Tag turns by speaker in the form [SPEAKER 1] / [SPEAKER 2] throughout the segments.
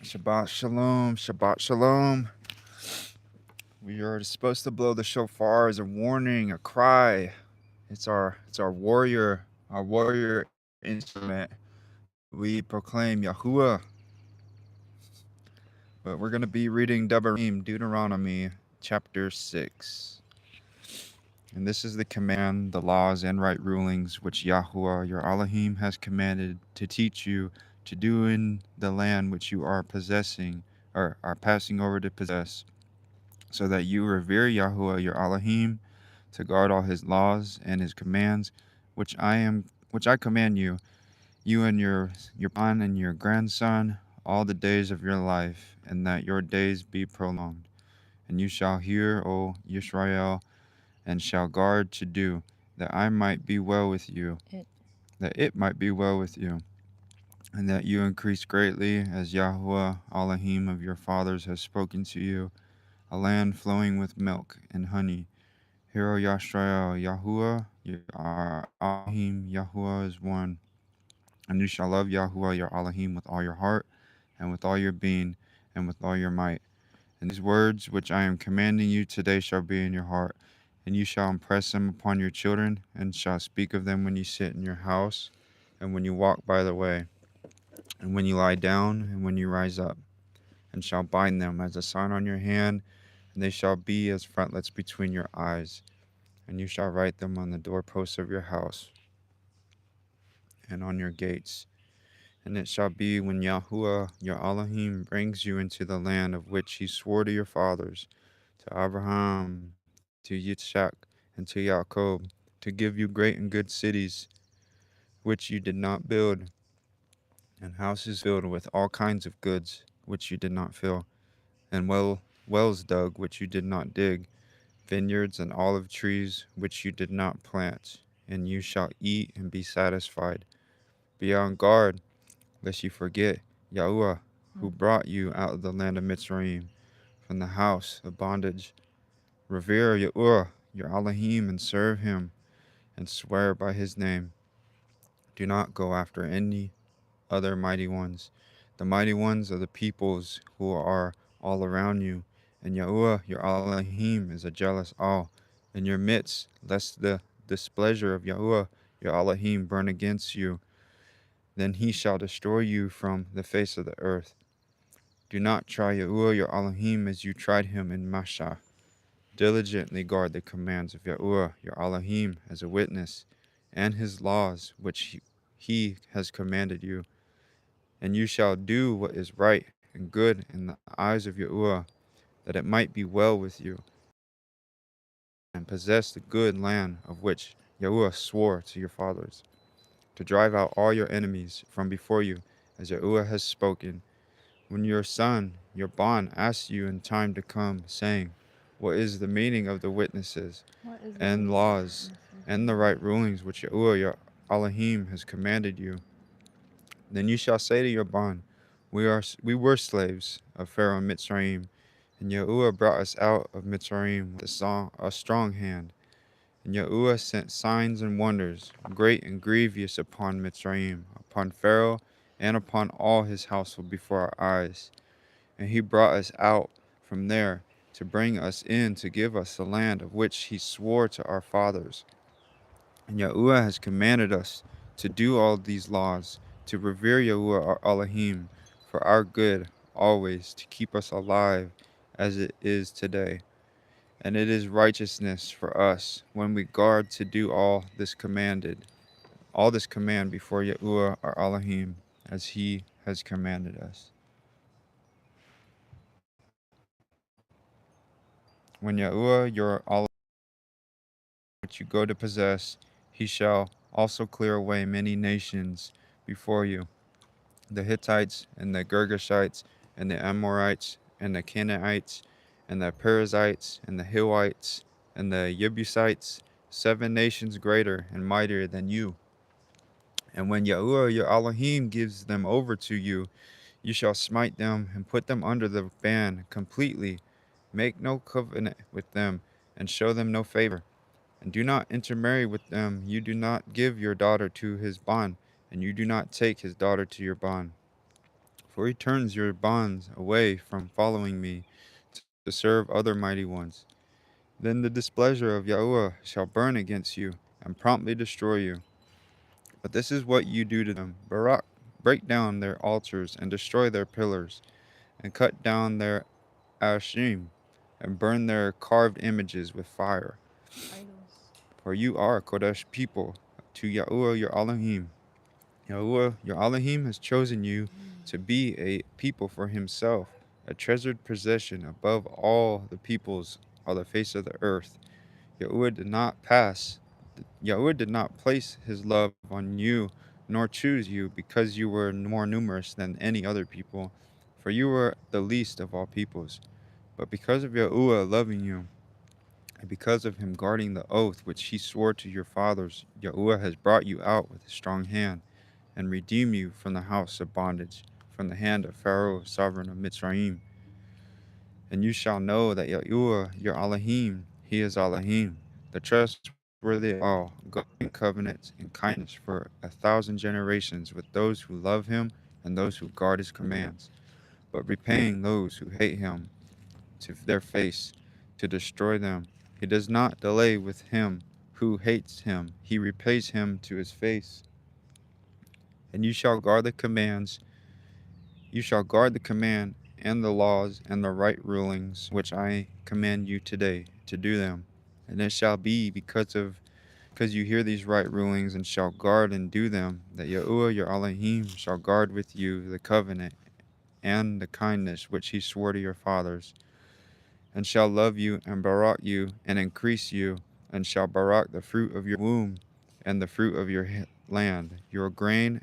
[SPEAKER 1] Shabbat Shalom, Shabbat Shalom. We are supposed to blow the shofar as a warning, a cry. It's our warrior instrument. We proclaim Yahuwah. But we're going to be reading Dabarim, Deuteronomy chapter 6. And this is the command, the laws, and right rulings which Yahuwah, your Elohim, has commanded to teach you to do in the land which you are possessing, or are passing over to possess, so that you revere Yahuwah, your Elohim, to guard all his laws and his commands, which I command you, you and your son and your grandson, all the days of your life, and that your days be prolonged. And you shall hear, O Yisrael, and shall guard to do, that I might be well with you, that it might be well with you, and that you increase greatly, as Yahuwah Elohim of your fathers has spoken to you, a land flowing with milk and honey. Hear, O Yisrael, Yahuwah, our Elohim, Yahuwah is one. And you shall love Yahuwah, your Elohim, with all your heart, and with all your being, and with all your might. And these words which I am commanding you today shall be in your heart, and you shall impress them upon your children, and shall speak of them when you sit in your house, and when you walk by the way, and when you lie down, and when you rise up, and shall bind them as a sign on your hand, and they shall be as frontlets between your eyes, and you shall write them on the doorposts of your house and on your gates. And it shall be when Yahuwah your Elohim brings you into the land of which he swore to your fathers, to Abraham, to Yitzchak, and to Jacob, to give you great and good cities, which you did not build, and houses filled with all kinds of goods, which you did not fill, and wells dug, which you did not dig, vineyards and olive trees, which you did not plant, and you shall eat and be satisfied. Be on guard, lest you forget Yahuwah, who brought you out of the land of Mitzrayim, from the house of bondage. Revere Yahuwah, your Elohim, and serve him, and swear by his name. Do not go after any other mighty ones, the mighty ones of the peoples who are all around you. And Yahuwah, your Elohim, is a jealous all in your midst, lest the displeasure of Yahuwah, your Elohim, burn against you. Then he shall destroy you from the face of the earth. Do not try Yahuwah, your Elohim, as you tried him in Mashah. Diligently guard the commands of Yahuwah, your Elohim, as a witness, and his laws which he has commanded you. And you shall do what is right and good in the eyes of Yahuwah, that it might be well with you, and possess the good land of which Yahuwah swore to your fathers, to drive out all your enemies from before you, as Yahuwah has spoken. When your son, your bond, asks you in time to come, saying, what is the meaning of the witnesses and laws and the right rulings which Yahuwah your Elohim has commanded you? Then you shall say to your bond, we were slaves of Pharaoh Mitzrayim, and Yahuwah brought us out of Mitzrayim with a strong hand. And Yahuwah sent signs and wonders, great and grievous, upon Mitzrayim, upon Pharaoh, and upon all his household before our eyes. And he brought us out from there to bring us in to give us the land of which he swore to our fathers. And Yahuwah has commanded us to do all these laws, to revere Yahuwah our Elohim for our good always, to keep us alive as it is today. And it is righteousness for us when we guard to do all this command before Yahuwah our Elohim, as he has commanded us. When Yahuwah your Elohim, which you go to possess, he shall also clear away many nations before you, the Hittites, and the Girgashites, and the Amorites, and the Canaanites, and the Perizzites, and the Hivites, and the Jebusites, 7 nations greater and mightier than you. And when Yahuwah your Elohim gives them over to you, you shall smite them and put them under the ban completely. Make no covenant with them, and show them no favor. And do not intermarry with them. You do not give your daughter to his bond, and you do not take his daughter to your bond. For he turns your bonds away from following me to serve other mighty ones. Then the displeasure of Yahuwah shall burn against you and promptly destroy you. But this is what you do to them: Barak, break down their altars and destroy their pillars, and cut down their ashim, and burn their carved images with fire.
[SPEAKER 2] Idols.
[SPEAKER 1] For you are a Kodesh people to Yahuwah your Elohim. Yahuwah your Elohim has chosen you to be a people for himself, a treasured possession above all the peoples on the face of the earth. Yahuwah did not pass Yahuwah did not place his love on you, nor choose you because you were more numerous than any other people, for you were the least of all peoples. But because of Yahuwah loving you, and because of him guarding the oath which he swore to your fathers, Yahuwah has brought you out with a strong hand, and redeemed you from the house of bondage, from the hand of Pharaoh, sovereign of Mitzrayim. And you shall know that Yahuwah, your Elohim, he is Elohim, the trustworthy of all, going covenants and kindness for 1,000 generations with those who love him and those who guard his commands, but repaying those who hate him to their face, to destroy them. He does not delay with him who hates him, he repays him to his face. And you shall guard the command and the laws and the right rulings which I command you today to do them. And it shall be because you hear these right rulings and shall guard and do them, that Yahuwah your Elohim shall guard with you the covenant and the kindness which he swore to your fathers, and shall love you and barak you and increase you, and shall barak the fruit of your womb and the fruit of your land, your grain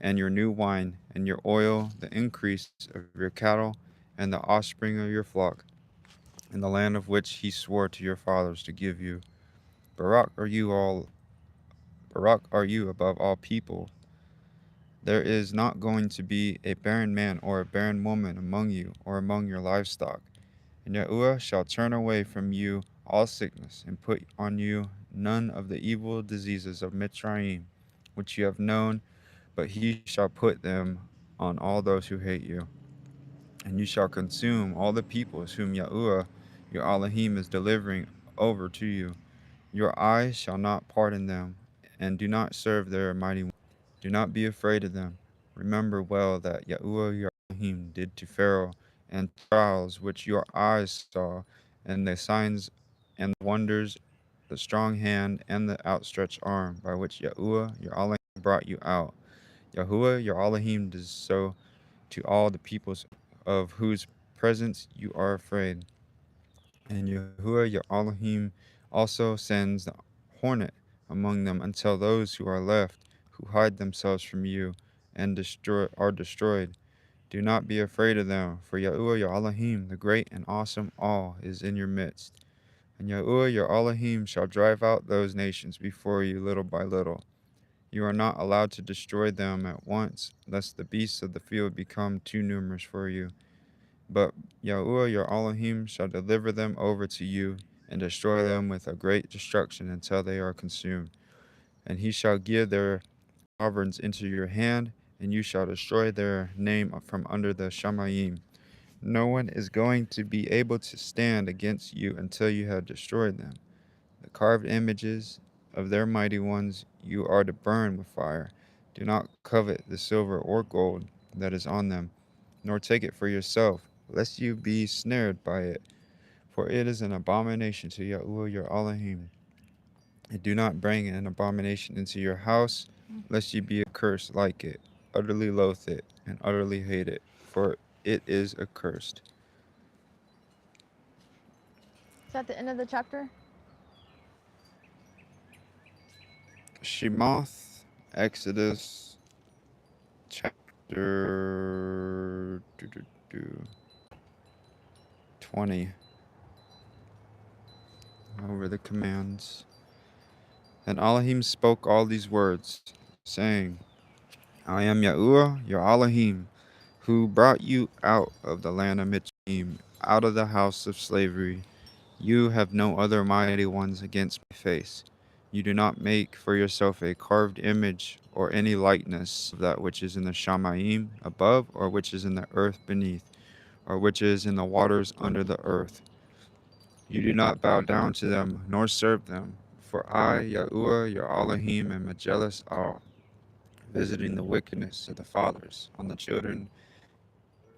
[SPEAKER 1] and your new wine, and your oil, the increase of your cattle, and the offspring of your flock, in the land of which he swore to your fathers to give you. Barak are you all Barak are you above all people. There is not going to be a barren man or a barren woman among you or among your livestock. And Yahuwah shall turn away from you all sickness, and put on you none of the evil diseases of Mitzrayim, which you have known, but he shall put them on all those who hate you. And you shall consume all the peoples whom Yahuwah your Elohim is delivering over to you. Your eyes shall not pardon them, and do not serve their mighty ones. Do not be afraid of them. Remember well that Yahuwah your Elohim did to Pharaoh and trials which your eyes saw, and the signs and the wonders, the strong hand and the outstretched arm by which Yahuwah your Elohim brought you out. Yahuwah your Elohim does so to all the peoples of whose presence you are afraid. And Yahuwah your Elohim also sends the hornet among them until those who are left, who hide themselves from you and are destroyed. Do not be afraid of them, for Yahuwah your Elohim, the great and awesome all, is in your midst. And Yahuwah your Elohim shall drive out those nations before you little by little. You are not allowed to destroy them at once, lest the beasts of the field become too numerous for you. But Yahuwah your Elohim shall deliver them over to you, and destroy them with a great destruction until they are consumed. And he shall give their sovereigns into your hand, and you shall destroy their name from under the Shamayim. No one is going to be able to stand against you until you have destroyed them. The carved images of their mighty ones you are to burn with fire. Do not covet the silver or gold that is on them, nor take it for yourself, lest you be snared by it, for it is an abomination to Yahuwah your Elohim. And do not bring an abomination into your house, lest you be accursed like it, utterly loathe it, and utterly hate it, for it is accursed.
[SPEAKER 2] Is that the end of the chapter?
[SPEAKER 1] Shemoth, Exodus, chapter 20, over the commands. And Elohim spoke all these words, saying, I am Yahuwah, your Elohim, who brought you out of the land of Mitzrayim, out of the house of slavery. You have no other mighty ones against my face. You do not make for yourself a carved image or any likeness of that which is in the Shamayim above, or which is in the earth beneath, or which is in the waters under the earth. You do not bow down to them, nor serve them. For I, Yahuwah, your Elohim, am a jealous all, visiting the wickedness of the fathers on the children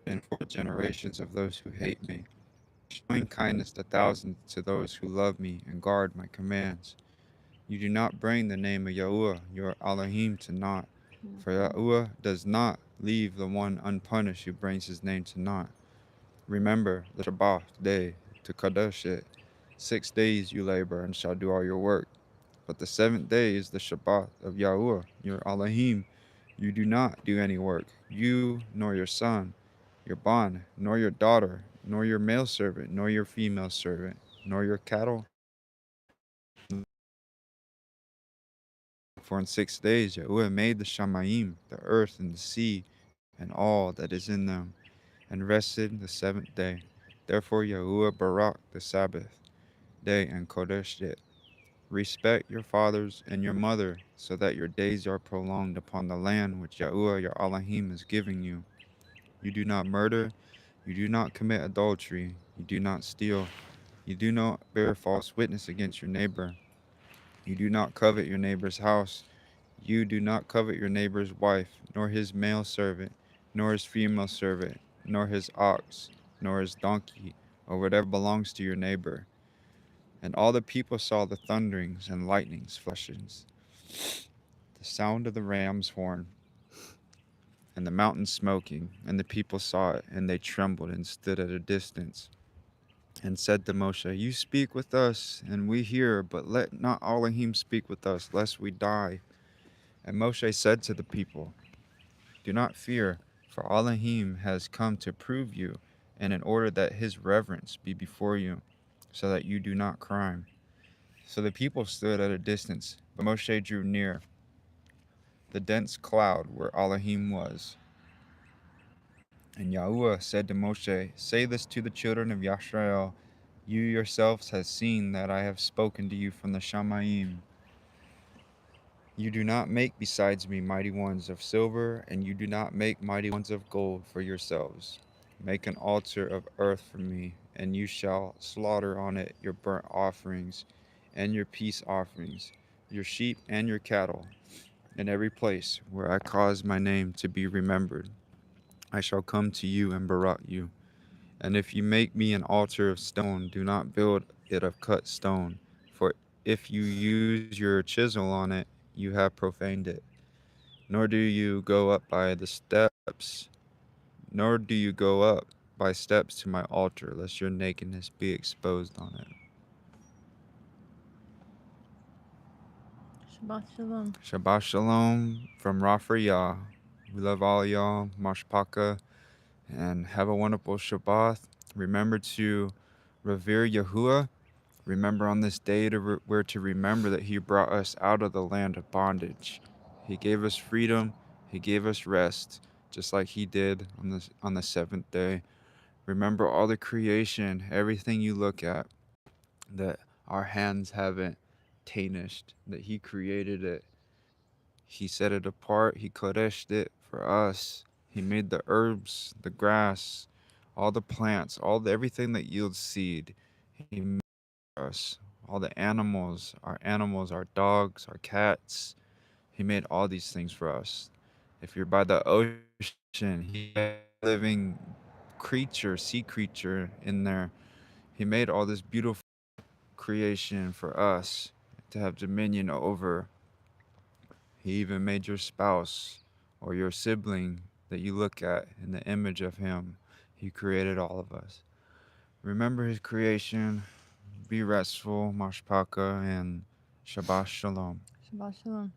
[SPEAKER 1] and fourth generations of those who hate me, showing kindness to thousands to those who love me and guard my commands. You do not bring the name of Yahuwah, your Elohim, to naught, for Yahuwah does not leave the one unpunished who brings his name to naught. Remember the Shabbat day to Kadosh it. 6 days you labor and shall do all your work. But the 7th day is the Shabbat of Yahuwah, your Elohim. You do not do any work, you nor your son, your bond, nor your daughter, nor your male servant, nor your female servant, nor your cattle. For in 6 days Yahuwah made the Shamayim, the earth and the sea, and all that is in them, and rested the 7th day. Therefore Yahuwah barak the Sabbath day and Kodesh it. Respect your fathers and your mother, so that your days are prolonged upon the land which Yahuwah your Elohim is giving you. You do not murder, you do not commit adultery, you do not steal, you do not bear false witness against your neighbor, you do not covet your neighbor's house, you do not covet your neighbor's wife, nor his male servant, nor his female servant, nor his ox, nor his donkey, or whatever belongs to your neighbor. And all the people saw the thunderings and lightnings, flashes, the sound of the ram's horn, and the mountain smoking. And the people saw it, and they trembled and stood at a distance, and said to Moshe, You speak with us, and we hear, but let not Elohim speak with us, lest we die. And Moshe said to the people, Do not fear, for Elohim has come to prove you, and in order that his reverence be before you, so that you do not crime. So the people stood at a distance, but Moshe drew near the dense cloud where Elohim was. And Yahuwah said to Moshe, Say this to the children of Yashrael, You yourselves have seen that I have spoken to you from the Shamayim. You do not make besides me mighty ones of silver, and you do not make mighty ones of gold for yourselves. Make an altar of earth for me, and you shall slaughter on it your burnt offerings and your peace offerings, your sheep and your cattle, in every place where I cause my name to be remembered. I shall come to you and barak you. And if you make me an altar of stone, do not build it of cut stone, for if you use your chisel on it, you have profaned it. Nor do you go up by the steps, nor do you go up by steps to my altar, lest your nakedness be exposed on it.
[SPEAKER 2] Shabbat Shalom.
[SPEAKER 1] Shabbat Shalom from Rafayah. We love all y'all. Mashpaka. And have a wonderful Shabbat. Remember to revere Yahuwah. Remember on this day we're to remember that he brought us out of the land of bondage. He gave us freedom. He gave us rest, just like he did on the 7th day. Remember all the creation, everything you look at, that our hands haven't tarnished, that he created it. He set it apart. He kodeshed it for us. He made the herbs, the grass, all the plants, everything that yields seed. He made for us. All the animals, our dogs, our cats. He made all these things for us. If you're by the ocean, he had living creature, sea creature in there. He made all this beautiful creation for us to have dominion over. He even made your spouse or your sibling that you look at in the image of him. He created all of us. Remember his creation, be restful, mashpaka, and Shabbat Shalom.
[SPEAKER 2] Shabbat Shalom.